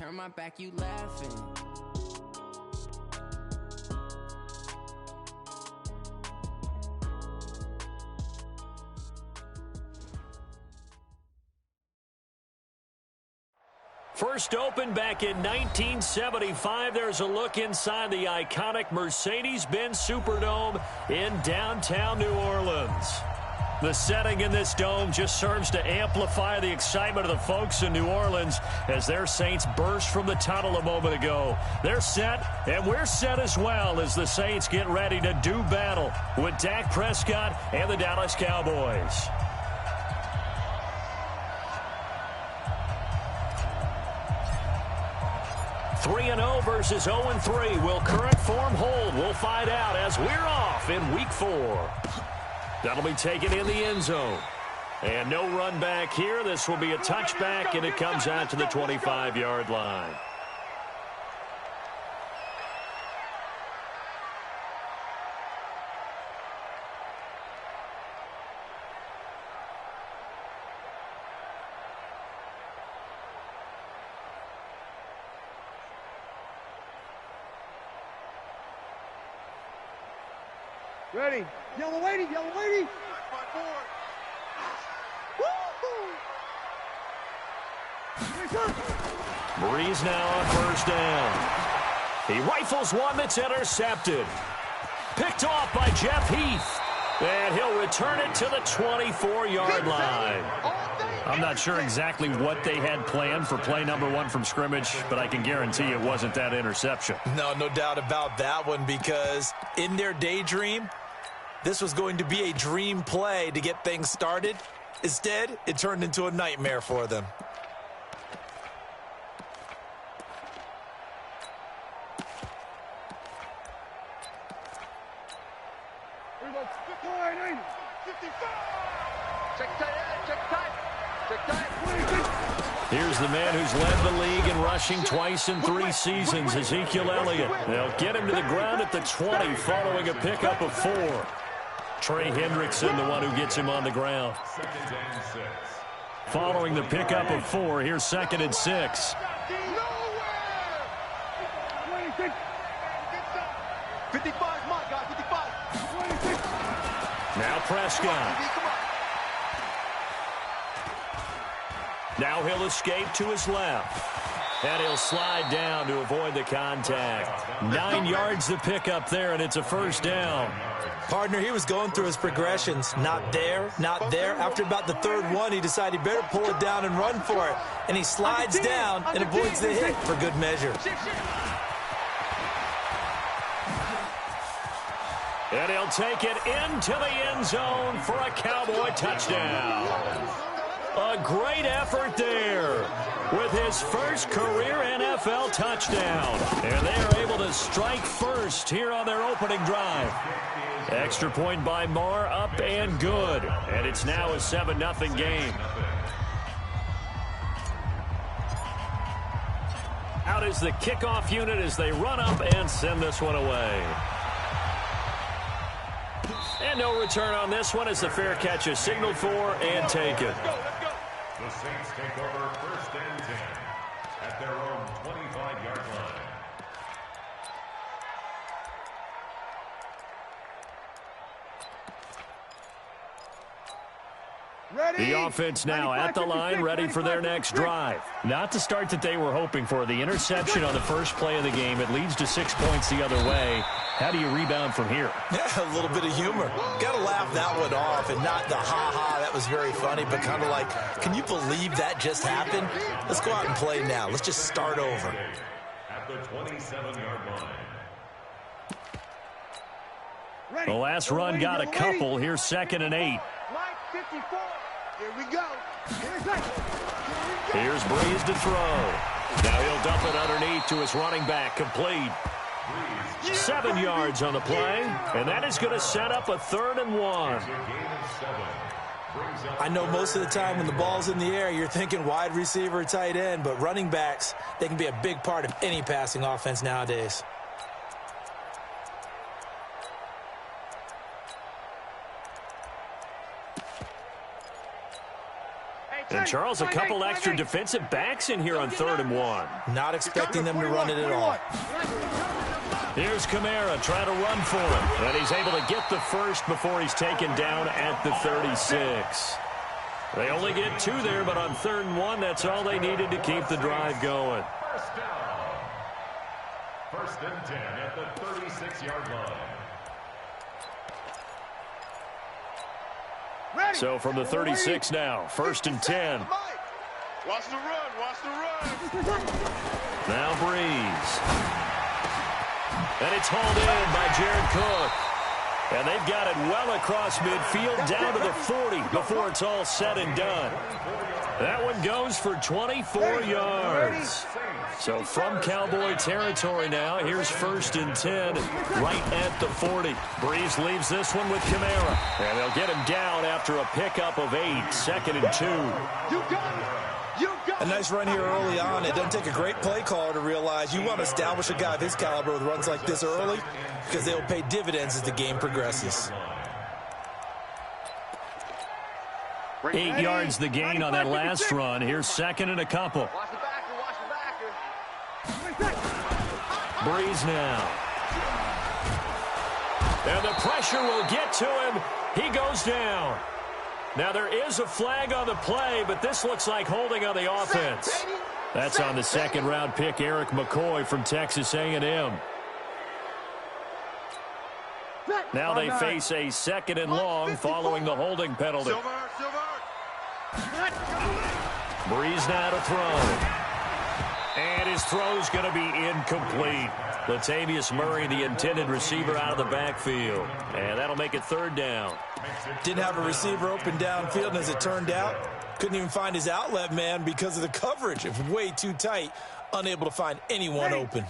turn my back, you laughing. First opened back in 1975. There's a look inside the iconic Mercedes-Benz Superdome in downtown New Orleans. The setting in this dome just serves to amplify the excitement of the folks in New Orleans as their Saints burst from the tunnel a moment ago. They're set, and we're set as well as the Saints get ready to do battle with Dak Prescott and the Dallas Cowboys. Three 3-0 versus 0-3. Will current form hold? We'll find out as we're off in Week 4. That'll be taken in the end zone. And no run back here. This will be a touchback, and it comes out to the 25-yard line. Ready. Yellow lady, yellow lady. Breeze now on first down. He rifles one that's intercepted. Picked off by Jeff Heath. And he'll return it to the 24-yard line. I'm not sure exactly what they had planned for play number 1 from scrimmage, but I can guarantee it wasn't that interception. No doubt about that one, because in their daydream, this was going to be a dream play to get things started. Instead, it turned into a nightmare for them. Here's the man who's led the league in rushing twice in 3 seasons, Ezekiel Elliott. They'll get him to the ground at the 20 following a pickup of 4. Trey Hendrickson, the one who gets him on the ground. Following the pickup of 4, here's 2nd and 6. 55, my guy, 55. Now Prescott. Now he'll escape to his left. And he'll slide down to avoid the contact. 9 yards to pick up there, and it's a first down. Partner, he was going through his progressions. Not there, not there. After about the 3rd one, he decided he better pull it down and run for it. And he slides down and avoids the hit for good measure. And he'll take it into the end zone for a Cowboy touchdown. A great effort there with his first career NFL touchdown. And they are able to strike first here on their opening drive. Extra point by Marr, up and good. And it's now a 7-0 game. Out is the kickoff unit as they run up and send this one away. And no return on this one as the fair catch is signaled for and taken. The Saints take over 1st and 10 at their own 25-yard line. The offense now at the line, ready for their next drive. Not the start that they were hoping for. The interception on the first play of the game. It leads to 6 points the other way. How do you rebound from here? Yeah, a little bit of humor. Got to laugh that one off, and not the ha-ha, that was very funny, but kind of like, can you believe that just happened? Let's go out and play now. Let's just start over. At the 27-yard line. The last run got a couple. Here's 2nd and 8. 54. Here we go. Here's Breeze to throw. Now he'll dump it underneath to his running back. Complete. 7 yards on the play, and that is going to set up a 3rd and 1. I know most of the time when the ball's in the air, you're thinking wide receiver, tight end, but running backs, they can be a big part of any passing offense nowadays. And, Charles, a couple extra defensive backs in here on 3rd and 1. Not expecting them to run it at all. Here's Kamara trying to run for him. And he's able to get the first before he's taken down at the 36. They only get 2 there, but on 3rd and 1, that's all they needed to keep the drive going. First down. 1st and 10 at the 36-yard line. So from the 36 now, 1st and 10. Watch the run, watch the run. Now Breeze. And it's hauled in by Jared Cook. And they've got it well across midfield down to the 40 before it's all said and done. That one goes for 24 yards. So from Cowboy territory now, here's 1st and 10 right at the 40. Breeze leaves this one with Kamara. And they'll get him down after a pickup of 8, 2nd and 2. You got it. You got A nice run here early on. It doesn't take a great play caller to realize you want to establish a guy of his caliber with runs like this early because they will pay dividends as the game progresses. 8 yards the gain on that last run. Here's 2nd and a couple. Watch the backer, watch the backer. Breeze now. And the pressure will get to him. He goes down. Now there is a flag on the play, but this looks like holding on the offense. That's on the 2nd-round pick, Eric McCoy from Texas A&M. Now they face a 2nd and long following the holding penalty. Breeze now to throw. And his throw's going to be incomplete. Latavius Murray, the intended receiver, out of the backfield. And that'll make it 3rd down. Didn't have a receiver open downfield, and as it turned out, couldn't even find his outlet man because of the coverage. It was way too tight, unable to find anyone open.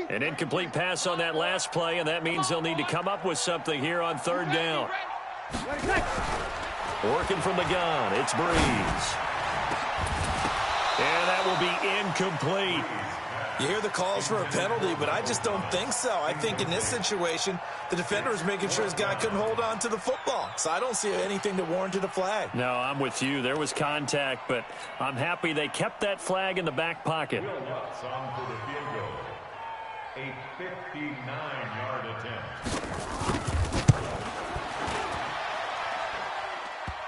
An incomplete pass on that last play, and that means they'll need to come up with something here on 3rd down. Working from the gun, it's Breeze. And that will be incomplete. You hear the calls for a penalty, but I just don't think so. I think in this situation, the defender was making sure his guy couldn't hold on to the football. So I don't see anything that warranted a flag. No, I'm with you. There was contact, but I'm happy they kept that flag in the back pocket. A 59-yard attempt.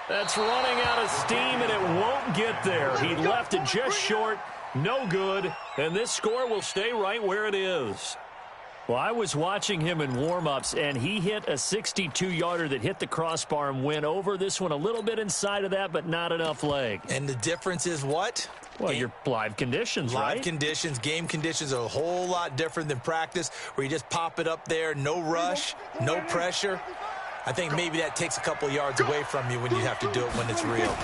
That's running out of steam, and it won't get there. He left it just short. No good, and this score will stay right where it is. Well, I was watching him in warm-ups, and he hit a 62-yarder that hit the crossbar and went over. This one a little bit inside of that, but not enough leg. And the difference is what? Well, your live conditions, right? Live conditions, game conditions are a whole lot different than practice, where you just pop it up there, no rush, no pressure. I think maybe that takes a couple yards away from you when you have to do it when it's real.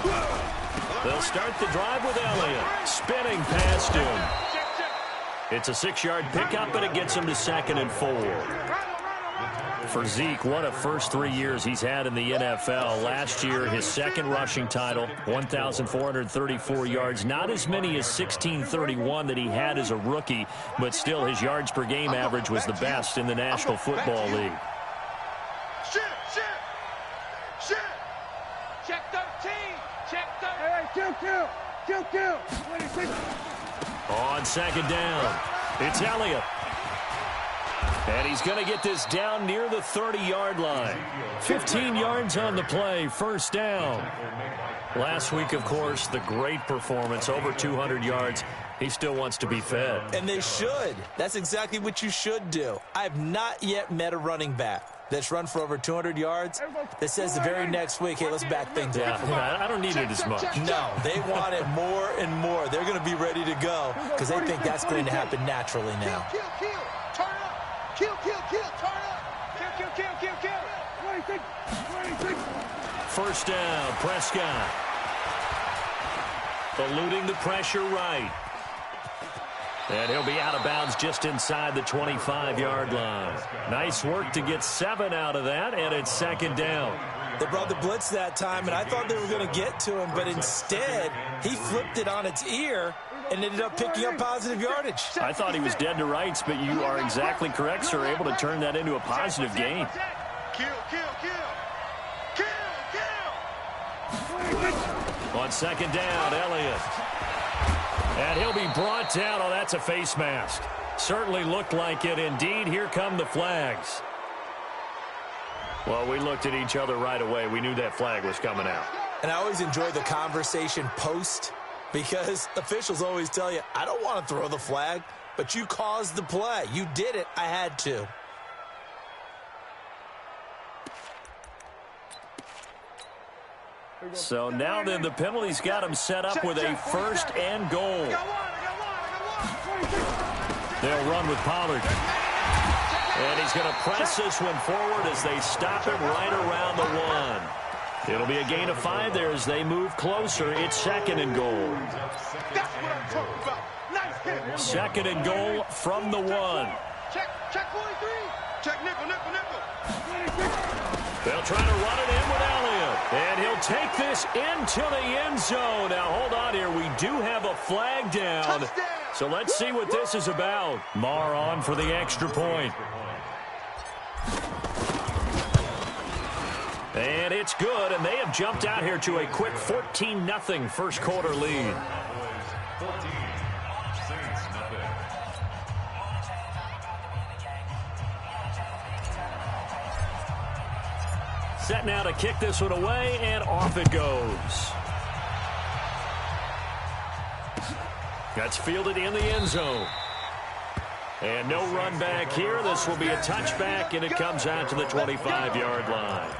They'll start the drive with Elliott, spinning past him. It's a 6-yard pickup, and it gets him to 2nd and 4. For Zeke, what a first 3 years he's had in the NFL. Last year, his 2nd rushing title, 1,434 yards. Not as many as 1,631 that he had as a rookie, but still his yards per game average was the best in the National Football League. Check 13. Check 13. Hey, kill. On 2nd down, it's Elliott. And he's going to get this down near the 30-yard line. 15 yards on the play, 1st down. Last week, of course, the great performance, over 200 yards. He still wants to be fed. And they should. That's exactly what you should do. I have not yet met a running back that's run for over 200 yards that says the very next week, hey, let's back things up. I don't need it as much. No, they want it more and more. They're going to be ready to go because they think that's going to happen naturally now. Kill. Turn up. Kill. Turn up. Kill. 26. 1st down, Prescott. Eluding the pressure right. And he'll be out of bounds just inside the 25-yard line. Nice work to get 7 out of that, and it's 2nd down. They brought the blitz that time, and I thought they were going to get to him, but instead, he flipped it on its ear and ended up picking up positive yardage. I thought he was dead to rights, but you are exactly correct, sir, able to turn that into a positive gain. Kill. On second down, Elliott. And he'll be brought down. Oh, that's a face mask. Certainly looked like it. Indeed, here come the flags. Well, we looked at each other right away. We knew that flag was coming out. And I always enjoy the conversation post because officials always tell you, I don't want to throw the flag, but you caused the play. You did it. I had to. So now then the penalty's got him set up with a first and goal. They'll run with Pollard. And he's going to press this one forward as they stop him right around the 1. It'll be a gain of 5 there as they move closer. It's second and goal. That's what I'm talking about. Nice hit. Second and goal from the 1. Check 43. Check nickel. They'll try to run it in with Elliott. And he'll take this into the end zone. Now, hold on here. We do have a flag down. Touchdown. So let's see what this is about. Marr on for the extra point. And it's good, and they have jumped out here to a quick 14-0 first quarter lead. Set now to kick this one away, and off it goes. That's fielded in the end zone. And no run back here. This will be a touchback, and it comes out to the 25-yard line.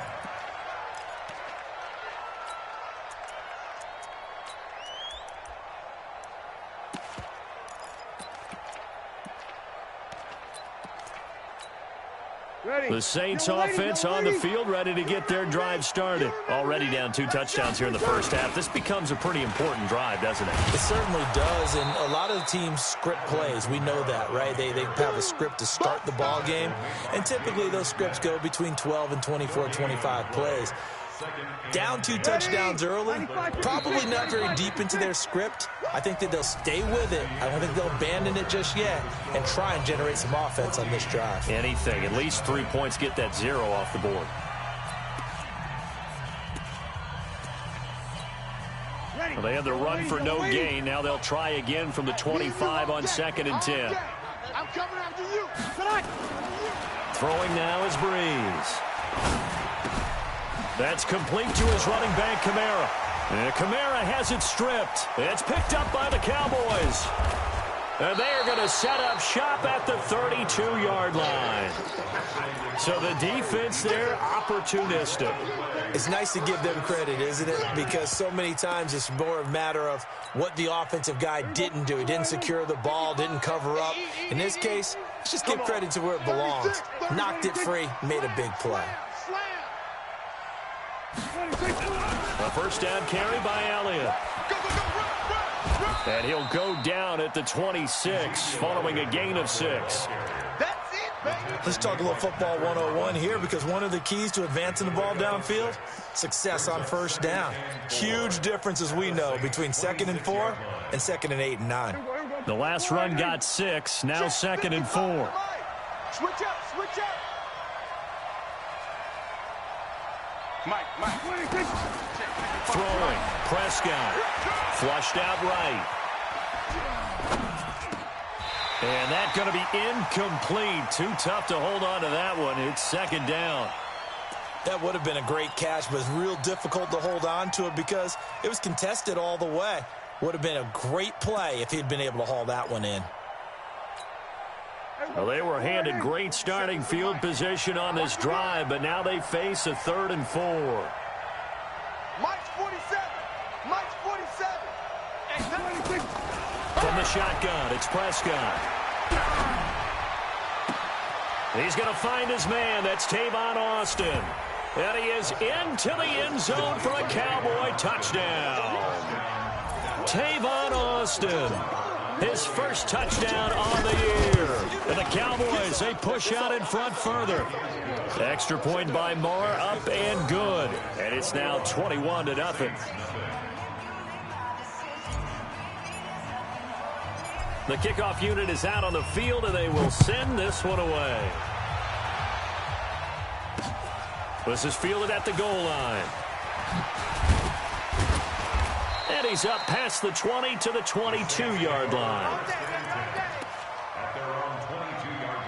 The Saints offense on the field, ready to get their drive started. Already down 2 touchdowns here in the first half. This becomes a pretty important drive, doesn't it? It certainly does, and a lot of the teams script plays. We know that, right? They have a script to start the ball game, and typically those scripts go between 12 and 24, 25 plays. Down 2 touchdowns early, probably not very deep into their script. I think that they'll stay with it. I don't think they'll abandon it just yet and try and generate some offense on this drive. Anything. At least 3 points, get that 0 off the board. Well, they had the run for no gain. Now they'll try again from the 25 on second and 10. I'm coming after you. Throwing now is Breeze. That's complete to his running back, Kamara. And Kamara has it stripped. It's picked up by the Cowboys. And they are going to set up shop at the 32-yard line. So the defense there, opportunistic. It's nice to give them credit, isn't it? Because so many times it's more a matter of what the offensive guy didn't do. He didn't secure the ball, didn't cover up. In this case, let's just give credit to where it belongs. Knocked it free, made a big play. A first down carry by Elliott. And he'll go down at the 26 following a gain of 6. Let's talk a little football 101 here, because one of the keys to advancing the ball downfield, success on first down. Huge difference, as we know, between 2nd and 4 and 2nd and 8 and 9. The last run got 6, now 2nd and 4. Switch up. Mike. Throwing, Prescott, flushed out right. And that's going to be incomplete. Too tough to hold on to that one. It's 2nd down. That would have been a great catch, but it's real difficult to hold on to it because it was contested all the way. Would have been a great play if he'd been able to haul that one in. Well, they were handed great starting field position on this drive, but now they face a 3rd and 4. Mike's 47. From the shotgun, it's Prescott. He's going to find his man. That's Tavon Austin. And he is into the end zone for a Cowboy touchdown. Tavon Austin, his first touchdown on the year. And the Cowboys, they push out in front further. Extra point by Marr, up and good. And it's now 21-0. The kickoff unit is out on the field, and they will send this one away. This is fielded at the goal line. And he's up past the 20 to the 22-yard line. At their own 22-yard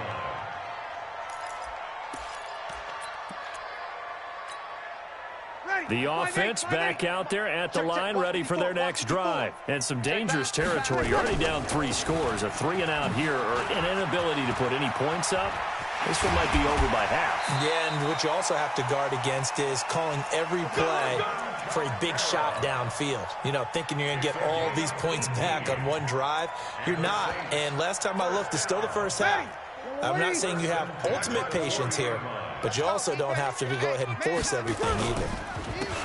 line. The offense back out there at the line, ready for their next drive. And some dangerous territory. You're already down 3 scores. A 3-and-out here, or an inability to put any points up. This one might be over by half. Yeah, and what you also have to guard against is calling every play for a big shot downfield. You know, thinking you're going to get all these points back on one drive. You're not. And last time I looked, it's still the first half. I'm not saying you have ultimate patience here, but you also don't have to go ahead and force everything either.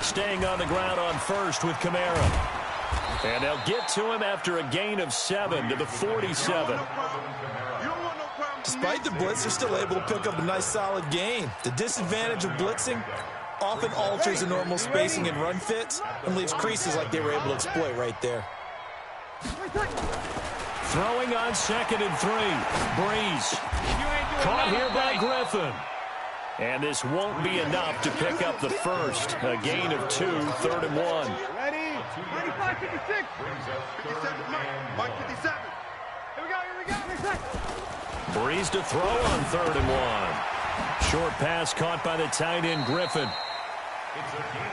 Staying on the ground on first with Kamara. And they'll get to him after a gain of 7 to the 47. Despite the blitz, they're still able to pick up a nice solid gain. The disadvantage of blitzing often alters the normal spacing and run fits and leaves creases like they were able to exploit right there. Throwing on 2nd and 3. Breeze. Caught here by Griffin. And this won't be enough to pick up the first. A gain of 2, 3rd and 1. Ready? 25, 56. 57, Mike 57. Here we go. Breeze to throw on 3rd and 1. Short pass caught by the tight end Griffin. It's a gain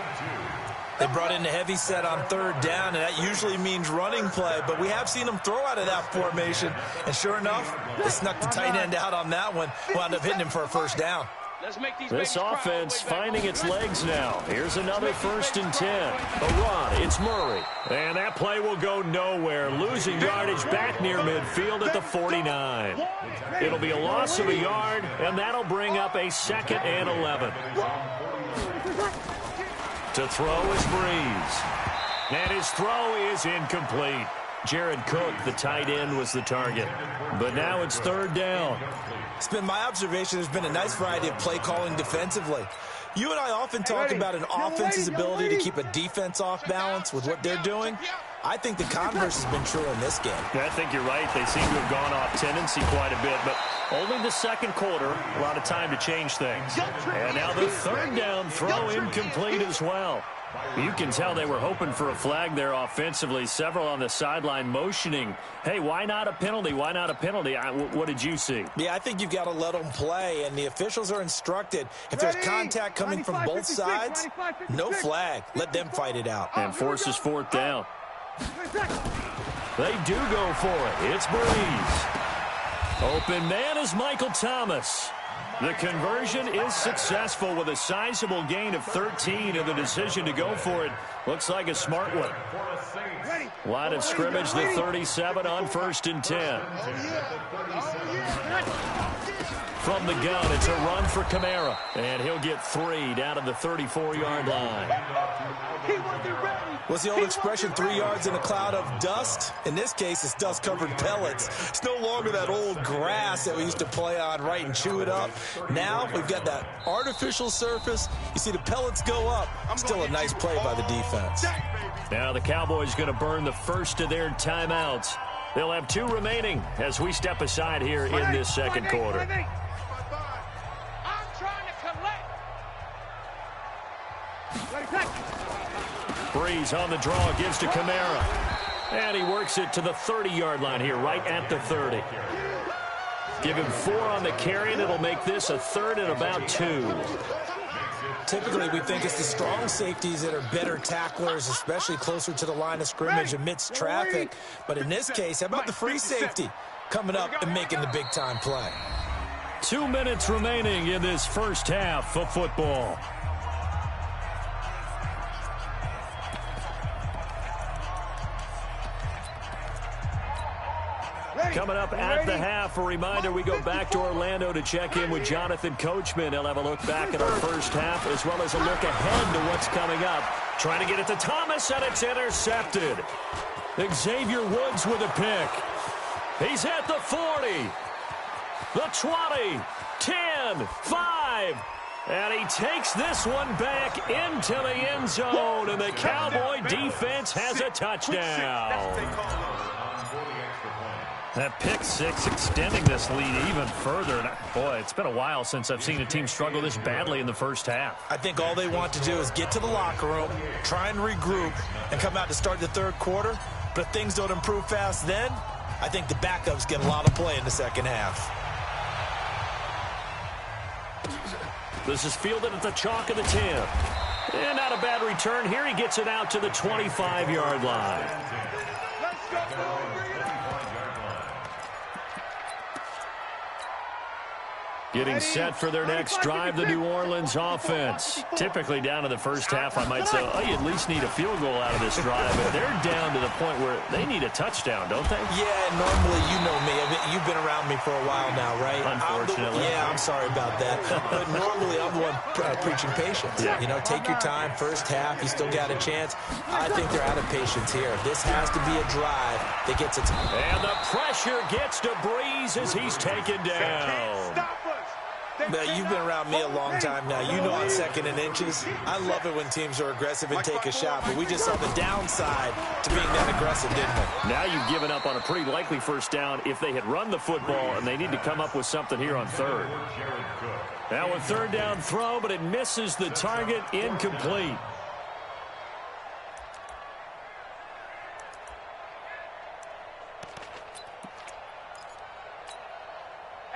of 2. They brought in a heavy set on 3rd down, and that usually means running play, but we have seen them throw out of that formation, and sure enough, they snuck the tight end out on that one, wound up hitting him for a 1st down. This offense finding its legs now. Here's another 1st and 10. A run, it's Murray. And that play will go nowhere, losing yardage back near midfield at the 49. It'll be a loss of a yard, and that'll bring up a 2nd and 11. To throw is Breeze. And his throw is incomplete. Jared Cook, the tight end, was the target. But now it's 3rd down. It's been my observation there's been a nice variety of play calling defensively. You and I often talk about an offense's ability to keep a defense off balance with what they're doing. I think the converse has been true in this game. I think you're right. They seem to have gone off tendency quite a bit, but only the 2nd quarter, a lot of time to change things. And now the 3rd down throw incomplete as well. You can tell they were hoping for a flag there offensively. Several on the sideline motioning, hey, why not a penalty? Why not a penalty? What did you see? Yeah, I think you've got to let them play, and the officials are instructed. If there's contact coming from both sides, no flag. Let them fight it out. And forces 4th down. They do go for it. It's Breeze. Open man is Michael Thomas. The conversion is successful with a sizable gain of 13, and the decision to go for it looks like a smart one. Line of scrimmage, the 37 on 1st and 10. From the gun, it's a run for Kamara, and he'll get 3 down to the 34-yard line. What's the old expression, 3 yards in a cloud of dust? In this case, it's dust-covered pellets. It's no longer that old grass that we used to play on, right, and chew it up. Now we've got that artificial surface. You see the pellets go up. Still a nice play by the defense. Now the Cowboys going to burn the first of their timeouts. They'll have 2 remaining as we step aside here in this 2nd quarter. Breeze on the draw, gives to Kamara. And he works it to the 30-yard line here, right at the 30. Give him 4 on the carry, and it'll make this a 3rd and about 2. Typically, we think it's the strong safeties that are better tacklers, especially closer to the line of scrimmage amidst traffic. But in this case, how about the free safety coming up and making the big-time play? 2 minutes remaining in this first half of football. Coming up at the half, a reminder, we go back to Orlando to check in with Jonathan Coachman. He'll have a look back at our first half as well as a look ahead to what's coming up. Trying to get it to Thomas, and it's intercepted. Xavier Woods with a pick. He's at the 40, the 20, 10, 5. And he takes this one back into the end zone, and the Cowboy defense has a touchdown. That pick six extending this lead even further. And boy, it's been a while since I've seen a team struggle this badly in the first half. I think all they want to do is get to the locker room, try and regroup, and come out to start the third quarter. But if things don't improve fast then, I think the backups get a lot of play in the second half. This is fielded at the chalk of the 10. And not a bad return here. He gets it out to the 25-yard line. Let's go. Getting set for their next drive, the New Orleans offense. Typically down to the first half, I might say, oh, you at least need a field goal out of this drive. But they're down to the point where they need a touchdown, don't they? Yeah, normally, you know me. You've been around me for a while now, right? Unfortunately. I'm sorry about that. But normally, I'm the one preaching patience. Yeah. You know, take your time. First half, you still got a chance. I think they're out of patience here. This has to be a drive that gets it. And the pressure gets to Breeze as he's taken down. Now, you've been around me a long time now. You know on second and inches, I love it when teams are aggressive and take a shot, but we just saw the downside to being that aggressive, didn't we? Now you've given up on a pretty likely first down if they had run the football, and they need to come up with something here on third. Now a third down throw, but it misses the target, incomplete.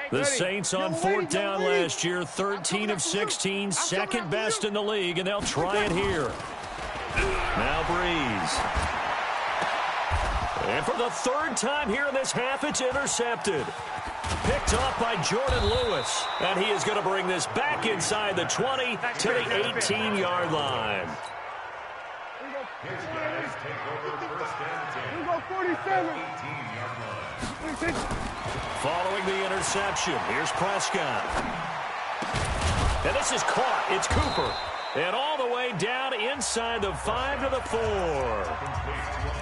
The Saints on fourth down last year, 13 of 16, second best in the league, and they'll try it here. Now Breeze. And for the third time here in this half, it's intercepted. Picked off by Jordan Lewis, and he is going to bring this back inside the 20 to the 18-yard line. His guys take over first and 10. We go 47. 18-yard line. Following the interception, here's Prescott. And this is caught. It's Cooper. And all the way down inside the 5 to the 4.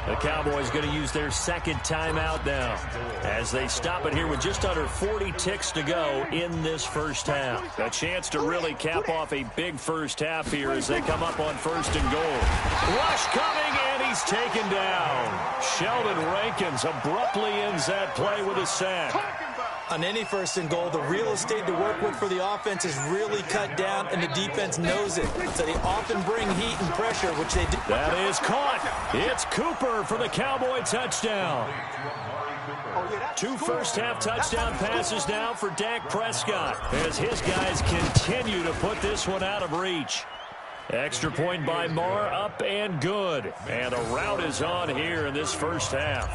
The Cowboys going to use their second timeout now as they stop it here with just under 40 ticks to go in this first half. A chance to really cap off a big first half here as they come up on first and goal. Rush coming, and he's taken down. Sheldon Rankins abruptly ends that play with a sack. On any first and goal, the real estate to work with for the offense is really cut down, and the defense knows it. So they often bring heat and pressure, which they do. That is caught. It's Cooper for the Cowboy touchdown. 2 first-half touchdown passes now for Dak Prescott as his guys continue to put this one out of reach. Extra point by Marr, up and good. And a rout is on here in this first half.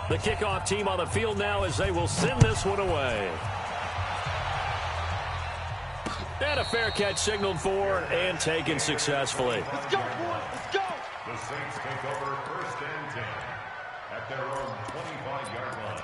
The kickoff team on the field now as they will send this one away. And a fair catch signaled for and taken successfully. Let's go, boys. Let's go. The Saints take over first and 10 at their own 25-yard line.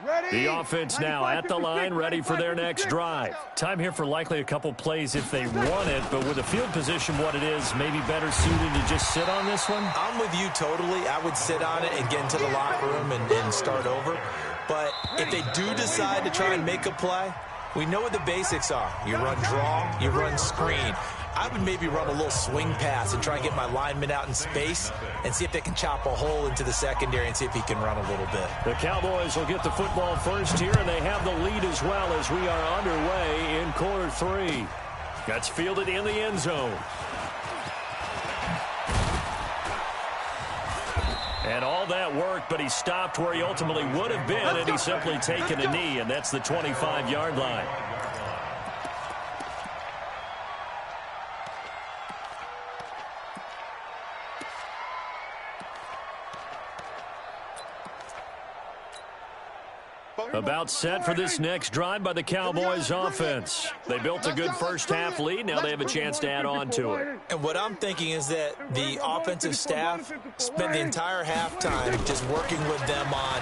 Ready? The offense now at the line, ready for their next drive. Time here for likely a couple plays if they want it, but with the field position what it is, maybe better suited to just sit on this one? I'm with you totally. I would sit on it and get into the locker room and start over. But if they do decide to try and make a play, we know what the basics are. You run draw, you run screen. I would maybe run a little swing pass and try and get my lineman out in space and see if they can chop a hole into the secondary and see if he can run a little bit. The Cowboys will get the football first here, and they have the lead as well as we are underway in quarter 3. That's fielded in the end zone. And all that work, but he stopped where he ultimately would have been, and he's simply taken a knee, and that's the 25-yard line. About set for this next drive by the Cowboys offense. They built a good first half lead. Now they have a chance to add on to it. And what I'm thinking is that the offensive staff spent the entire halftime just working with them on,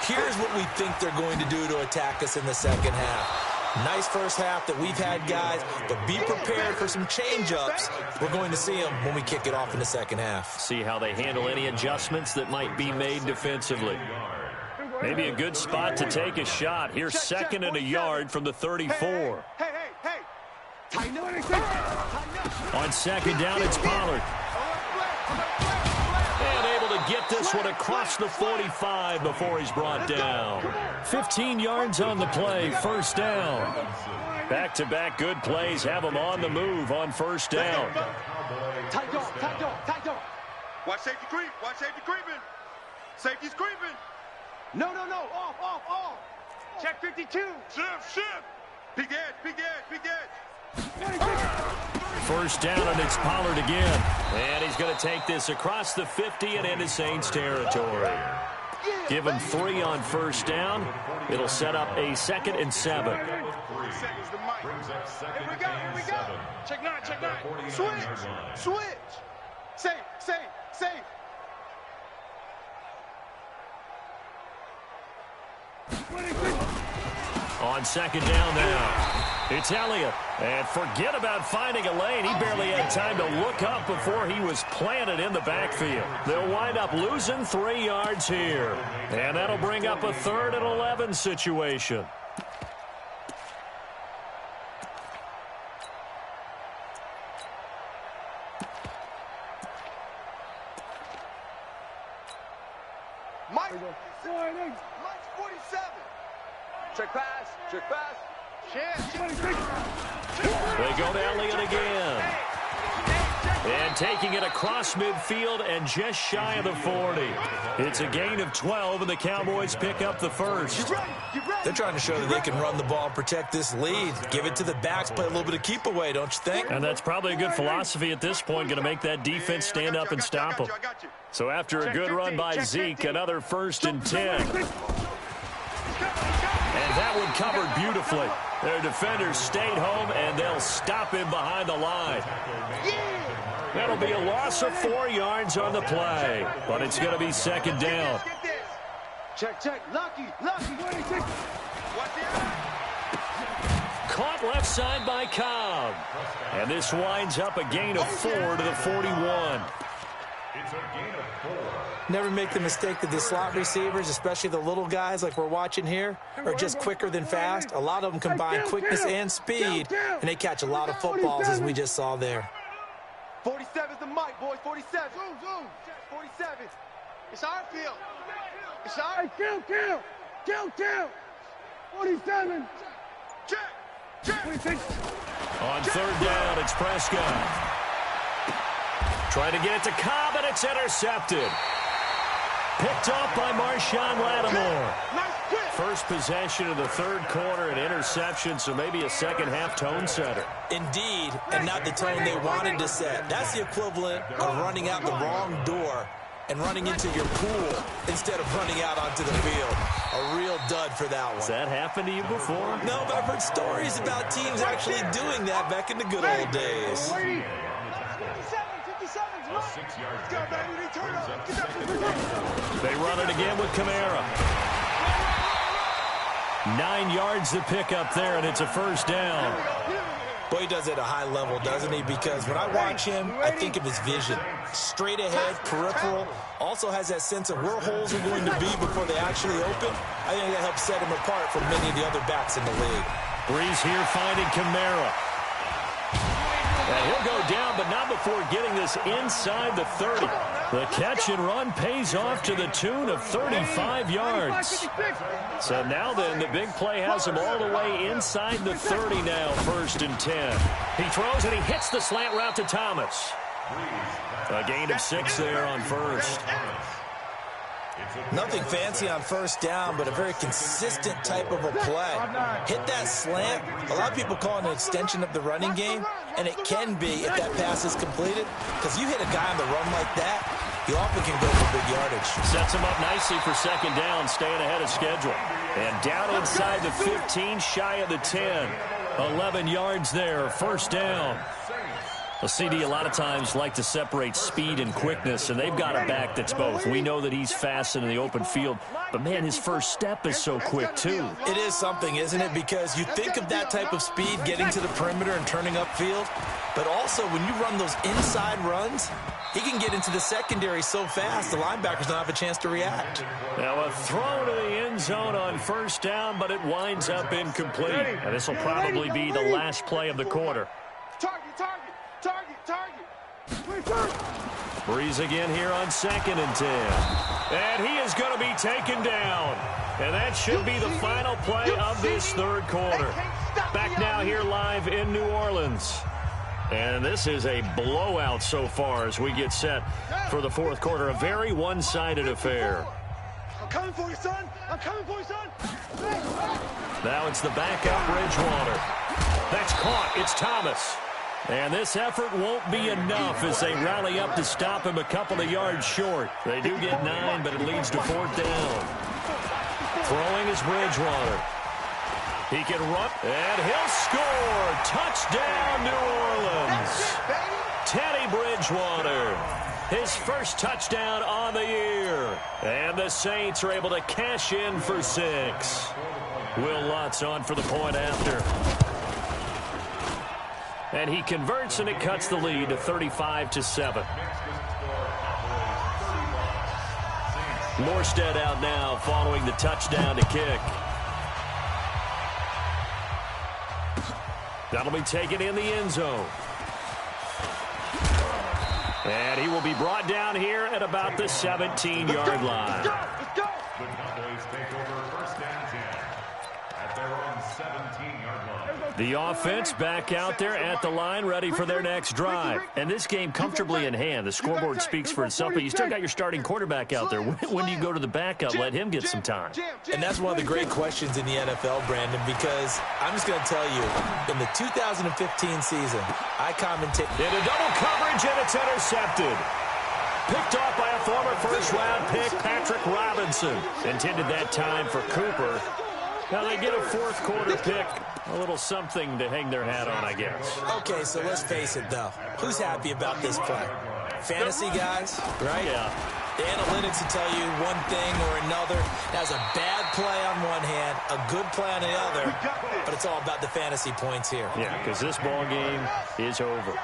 here's what we think they're going to do to attack us in the second half. Nice first half that we've had, guys, but be prepared for some change-ups. We're going to see them when we kick it off in the second half. See how they handle any adjustments that might be made defensively. Maybe a good spot to take a shot. Here's second and a yard from the 34. Hey. On second down, it's Pollard. get this one across the 45 before he's brought down. 15 yards on the play, first down. Back-to-back good plays have him on the move on first down. Tight dog. Watch safety creep. Watch safety creeping. Safety's creeping. No. Off. Check 52. Shift. Big edge. First down, and it's Pollard again. And he's going to take this across the 50 and into Saints territory. Give him 3 on first down. It'll set up a 2nd and 7. Here we go. Check 9. Switch. Safe. On second down now. It's Elliott. And forget about finding a lane. He barely had time to look up before he was planted in the backfield. They'll wind up losing 3 yards here. And that'll bring up a 3rd and 11 situation. Mike 47. Check pass. They go to Elliott again. And taking it across midfield and just shy of the 40. It's a gain of 12, and the Cowboys pick up the first. They're trying to show that they can run the ball and protect this lead. Give it to the backs, play a little bit of keep away, don't you think? And that's probably a good philosophy at this point, going to make that defense stand up and stop them. So after a good run by Zeke, another 1st and 10. And that one covered beautifully. Their defenders stayed home, and they'll stop him behind the line. That'll be a loss of 4 yards on the play, but it's going to be 2nd down. Check. Lucky. Caught left side by Cobb. And this winds up a gain of 4 to the 41. It's a gain of 4. Never make the mistake that the slot receivers, especially the little guys like we're watching here, are just quicker than fast. A lot of them combine quickness and speed, and they catch a lot of footballs, as we just saw there. 47's the mic, boys. 47. Zoom. 47. It's our field. It's our kill. 47. Check. 26. On 3rd down, it's Prescott. Trying to get it to Cobb, and it's intercepted. Picked off by Marshawn Lattimore. First possession of the 3rd quarter, an interception, so maybe a second-half tone setter. Indeed, and not the tone they wanted to set. That's the equivalent of running out the wrong door and running into your pool instead of running out onto the field. A real dud for that one. Has that happened to you before? No, but I've heard stories about teams actually doing that back in the good old days. 6-yard They run it again with Kamara. 9 yards to pick up there, and it's a first down. Boy, he does it at a high level, doesn't he? Because when I watch him, I think of his vision. Straight ahead, peripheral. Also has that sense of where holes are going to be before they actually open. I think that helps set him apart from many of the other backs in the league. Breeze here finding Kamara. And he'll go down, but not before getting this inside the 30. The catch and run pays off to the tune of 35 yards. So now then, the big play has him all the way inside the 30 now, 1st and 10. He throws and he hits the slant route to Thomas. A gain of 6 there on first. Nothing fancy on first down, but a very consistent type of a play. Hit that slant. A lot of people call it an extension of the running game, and it can be if that pass is completed, because you hit a guy on the run like that, you often can go for big yardage. Sets him up nicely for 2nd down, staying ahead of schedule. And down inside the 15, shy of the 10. 11 yards there, 1st down. Well, CD a lot of times like to separate speed and quickness, and they've got a back that's both. We know that he's fast in the open field, but, man, his first step is so quick, too. It is something, isn't it? Because you think of that type of speed getting to the perimeter and turning upfield, but also when you run those inside runs, he can get into the secondary so fast the linebackers don't have a chance to react. Now a throw to the end zone on 1st down, but it winds up incomplete. And this will probably be the last play of the quarter. Target. Breeze again here on 2nd and 10. And he is going to be taken down. And that should be the final play of this third quarter. Back now here live in New Orleans. And this is a blowout so far as we get set for the fourth quarter. A very one-sided affair. I'm coming for you, son. I'm coming for you, son. Now it's the backup Bridgewater. That's caught. It's Thomas. And this effort won't be enough as they rally up to stop him a couple of yards short. They do get 9, but it leads to 4th down. Throwing is Bridgewater. He can run, and he'll score. Touchdown, New Orleans. Teddy Bridgewater, his first touchdown on the year. And the Saints are able to cash in for 6. Will Lutz on for the point after. And he converts, and it cuts the lead to 35-7. Morstead out now following the touchdown to kick. That'll be taken in the end zone. And he will be brought down here at about the 17-yard line. The Cowboys take over 1st and 10 at their own 17-yard line. The offense back out there at the line, ready for their next drive. And this game comfortably in hand. The scoreboard speaks for itself, but you still got your starting quarterback out there. When do you go to the backup? Let him get some time. And that's one of the great questions in the NFL, Brandon, because I'm just going to tell you, in the 2015 season, I commentate. In a double coverage, and it's intercepted. Picked off by a former first-round pick, Patrick Robinson. Intended that time for Cooper. Now they get a fourth quarter pick. A little something to hang their hat on, I guess. Okay, so let's face it, though. Who's happy about this play? Fantasy guys, right? Yeah. The analytics will tell you one thing or another. That's a bad play on one hand, a good play on the other, but it's all about the fantasy points here. Yeah, because this ball game is over.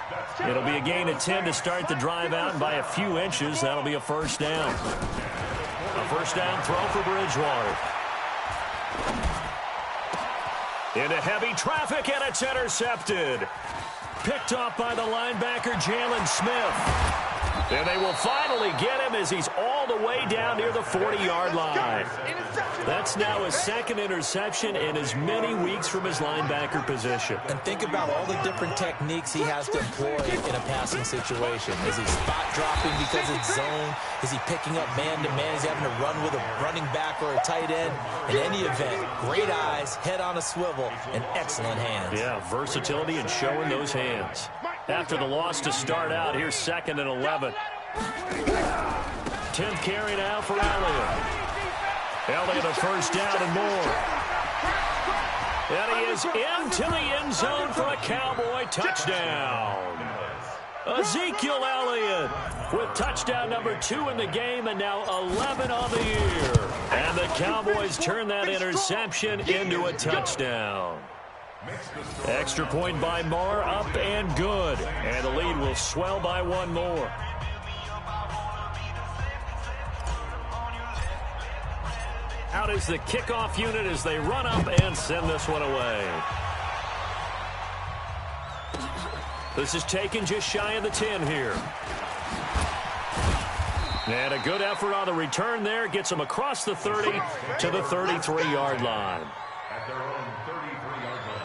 It'll be a gain of 10 to start the drive out, and by a few inches, that'll be a first down. A first down throw for Bridgewater. Into heavy traffic, and it's intercepted. Picked off by the linebacker, Jalen Smith. And they will finally get him as he's all the way down near the 40-yard line. That's now his second interception in as many weeks from his linebacker position. And think about all the different techniques he has to employ in a passing situation. Is he spot dropping because it's zone? Is he picking up man-to-man? Is he having to run with a running back or a tight end? In any event, great eyes, head on a swivel, and excellent hands. Yeah, versatility and showing those hands. After the loss to start out, here's 2nd and 11. 10th carry now for Elliott. Elliott a first down and more. And he is into the end zone for a Cowboy touchdown. Ezekiel Elliott with touchdown number 2 in the game and now 11 on the year. And the Cowboys turn that interception into a touchdown. Extra point by Marr, up and good. And the lead will swell by one more. Out is the kickoff unit as they run up and send this one away. This is taken just shy of the 10 here. And a good effort on the return there. Gets them across the 30 to the 33-yard line. At their own 33-yard line.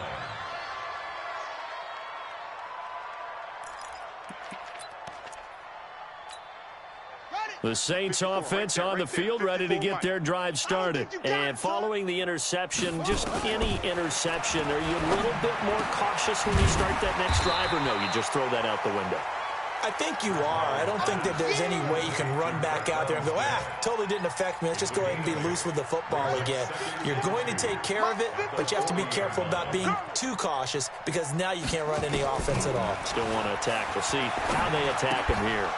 The Saints offense on the field, ready to get their drive started. And following the interception, just any interception, are you a little bit more cautious when you start that next drive, or no, you just throw that out the window? I think you are. I don't think that there's any way you can run back out there and go, totally didn't affect me. Let's just go ahead and be loose with the football again. You're going to take care of it, but you have to be careful about being too cautious because now you can't run any offense at all. Still want to attack. We'll see how they attack him here.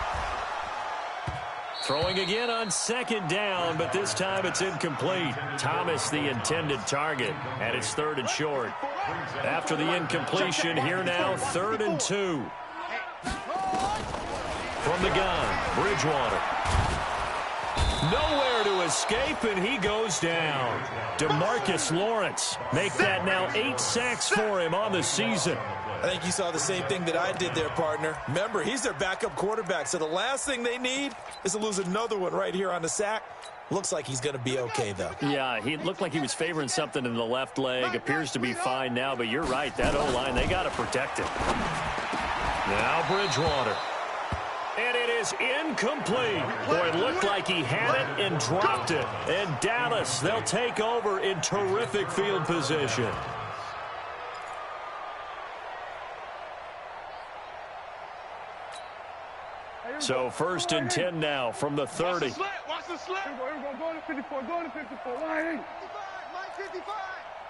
Throwing again on 2nd down, but this time it's incomplete. Thomas, the intended target, and it's 3rd and short. After the incompletion, here now, 3rd and 2. From the gun, Bridgewater. Nowhere to escape, and he goes down. DeMarcus Lawrence make that now 8 sacks for him on the season. I think you saw the same thing that I did there, partner. Remember, he's their backup quarterback, so the last thing they need is to lose another one right here on the sack. Looks like he's going to be okay, though. Yeah, he looked like he was favoring something in the left leg. Appears to be fine now, but you're right. That O-line, they got to protect it. Now Bridgewater. And it is incomplete. Boy, it looked like he had it and dropped it. And Dallas, they'll take over in terrific field position. So 1st and 10 now from the 30. Watch the slip. Here we go. Go to 54. Go to 54. Line 55.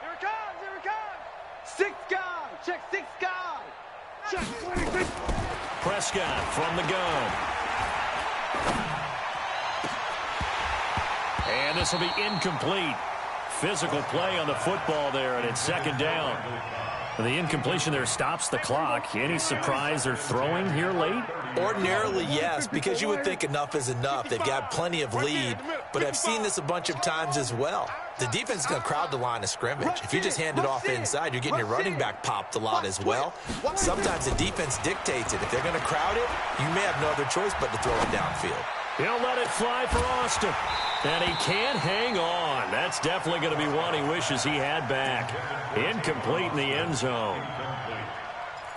Here it comes. Here it comes. 6 guys. Check 6 guys. Check. Prescott from the gun. And this will be incomplete. Physical play on the football there, and it's 2nd down. The incompletion there stops the clock. Any surprise they're throwing here late? Ordinarily, yes, because you would think enough is enough. They've got plenty of lead, but I've seen this a bunch of times as well. The defense is going to crowd the line of scrimmage. If you just hand it off inside, you're getting your running back popped a lot as well. Sometimes the defense dictates it. If they're going to crowd it, you may have no other choice but to throw it downfield. He'll let it fly for Austin. And he can't hang on. That's definitely going to be one he wishes he had back. Incomplete in the end zone.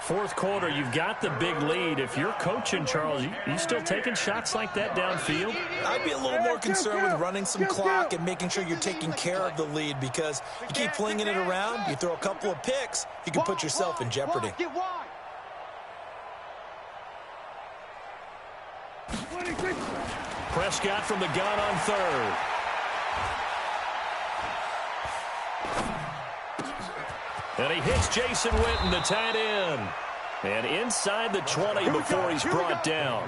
4th quarter, you've got the big lead. If you're coaching, Charles, you still taking shots like that downfield? I'd be a little more concerned with running some clock and making sure you're taking care of the lead, because you keep flinging it around, you throw a couple of picks, you can put yourself in jeopardy. Prescott from the gun on 3rd. And he hits Jason Witten, the tight end. And inside the 20 before he's brought down.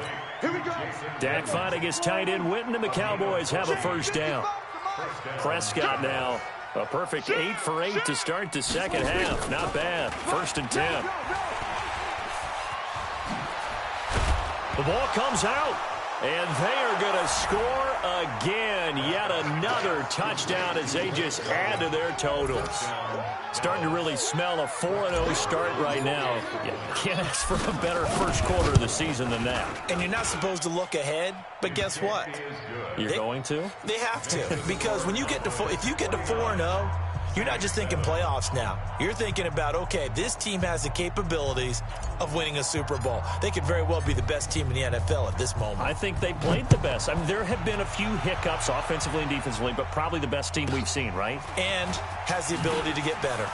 Dak finding his tight end Witten, and the Cowboys have a 1st down. Prescott now, a perfect 8 for 8 to start the 2nd half. Not bad. 1st and 10. The ball comes out. And they are going to score again. Yet another touchdown as they just add to their totals. Starting to really smell a 4-0 start right now. You can't ask for a better 1st quarter of the season than that. And you're not supposed to look ahead, but guess what? You're going to? They have to, because when you get to if you get to 4-0, you're not just thinking playoffs now. You're thinking about, okay, this team has the capabilities of winning a Super Bowl. They could very well be the best team in the NFL at this moment. I think they played the best. I mean, there have been a few hiccups offensively and defensively, but probably the best team we've seen, right? And has the ability to get better.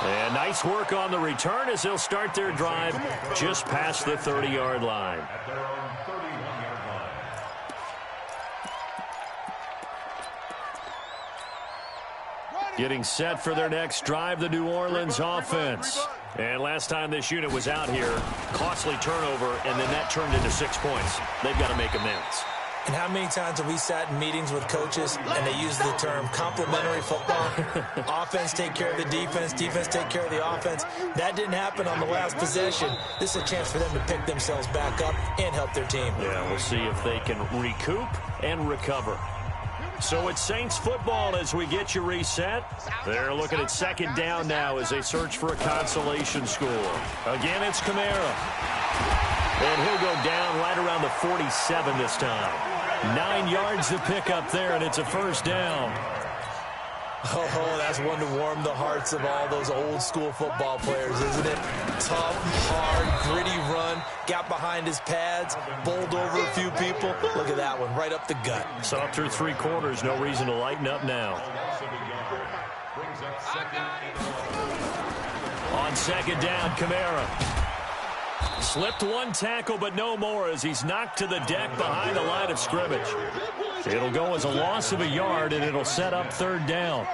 And nice work on the return as they'll start their drive just past the 30-yard line. Getting set for their next drive, the New Orleans offense. And last time this unit was out here, costly turnover, and then that turned into 6 points. They've got to make amends. And how many times have we sat in meetings with coaches and they use the term complementary football? Offense take care of the defense, defense take care of the offense. That didn't happen on the last possession. This is a chance for them to pick themselves back up and help their team. Yeah, we'll see if they can recoup and recover. So it's Saints football as we get you reset. They're looking at 2nd down now as they search for a consolation score. Again, it's Kamara. And he'll go down right around the 47 this time. 9 yards to pick up there, and it's a 1st down. Oh, that's one to warm the hearts of all those old school football players, isn't it? Tough, hard, gritty run, got behind his pads, bowled over a few people. Look at that one, right up the gut. Saw through 3 quarters, no reason to lighten up now. On 2nd down, Kamara. Slipped 1 tackle, but no more as he's knocked to the deck behind the line of scrimmage. It'll go as a loss of a yard, and it'll set up 3rd down.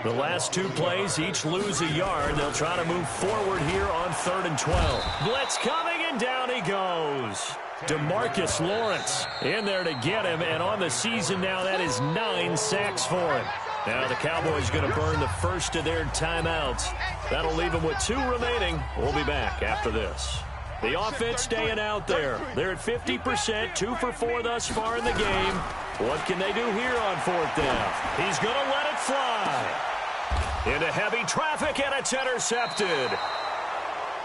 The last 2 plays, each lose a yard. They'll try to move forward here on 3rd and 12. Blitz coming, and down he goes. DeMarcus Lawrence in there to get him, and on the season now, that is 9 sacks for him. Now the Cowboys going to burn the first of their timeouts. That'll leave them with 2 remaining. We'll be back after this. The offense staying out there. They're at 50%, 2 for 4 thus far in the game. What can they do here on 4th down? He's going to let it fly. Into heavy traffic, and it's intercepted.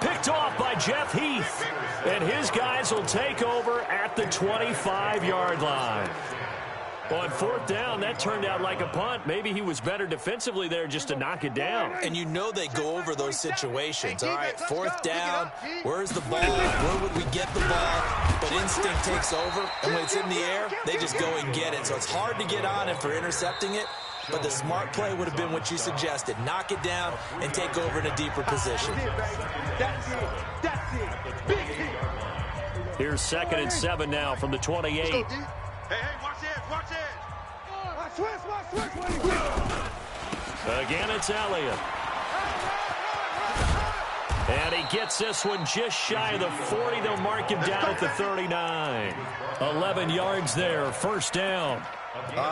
Picked off by Jeff Heath. And his guys will take over at the 25-yard line. On fourth down, that turned out like a punt. Maybe he was better defensively there just to knock it down. And you know they go over those situations. All right, fourth down, where's the ball? Where would we get the ball? But instinct takes over, and when it's in the air, they just go and get it. So it's hard to get on him for intercepting it, but the smart play would have been what you suggested. Knock it down and take over in a deeper position. That's it. That's it. Big hit. Here's 2nd and 7 now from the 28. Hey, watch it. Watch it. Watch. Again, it's Elliott. And he gets this one just shy of the 40. They'll mark him down at the 39. 11 yards there, first down.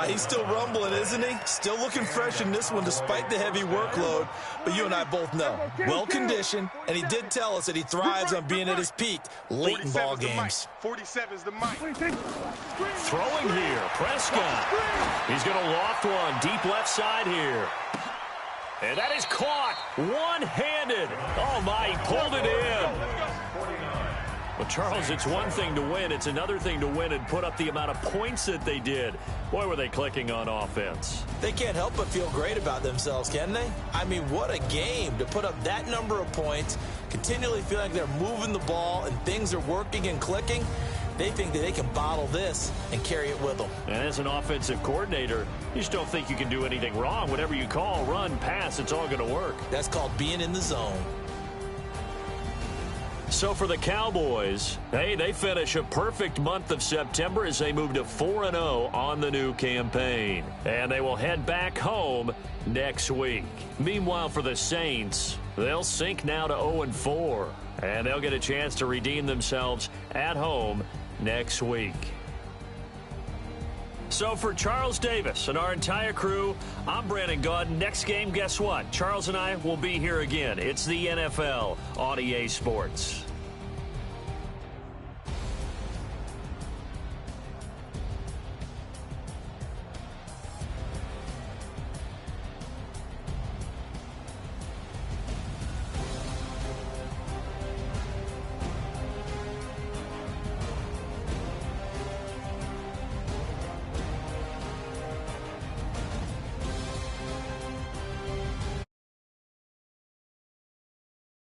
He's still rumbling, isn't he? Still looking fresh in this one despite the heavy workload. But you and I both know, well-conditioned, and he did tell us that he thrives on being at his peak late in ball games. 47's the mic. Throwing here, Prescott. He's going to loft one, deep left side here. And that is caught one-handed. Oh, my, he pulled it in. Well, Charles, it's one thing to win. It's another thing to win and put up the amount of points that they did. Boy, were they clicking on offense. They can't help but feel great about themselves, can they? I mean, what a game to put up that number of points, continually feel like they're moving the ball and things are working and clicking. They think that they can bottle this and carry it with them. And as an offensive coordinator, you just don't think you can do anything wrong. Whatever you call, run, pass, it's all going to work. That's called being in the zone. So for the Cowboys, hey, they finish a perfect month of September as they move to 4-0 on the new campaign. And they will head back home next week. Meanwhile, for the Saints, they'll sink now to 0-4. And they'll get a chance to redeem themselves at home next week. So for Charles Davis and our entire crew, I'm Brandon Gaudin. Next game, guess what? Charles and I will be here again. It's the NFL on EA Sports.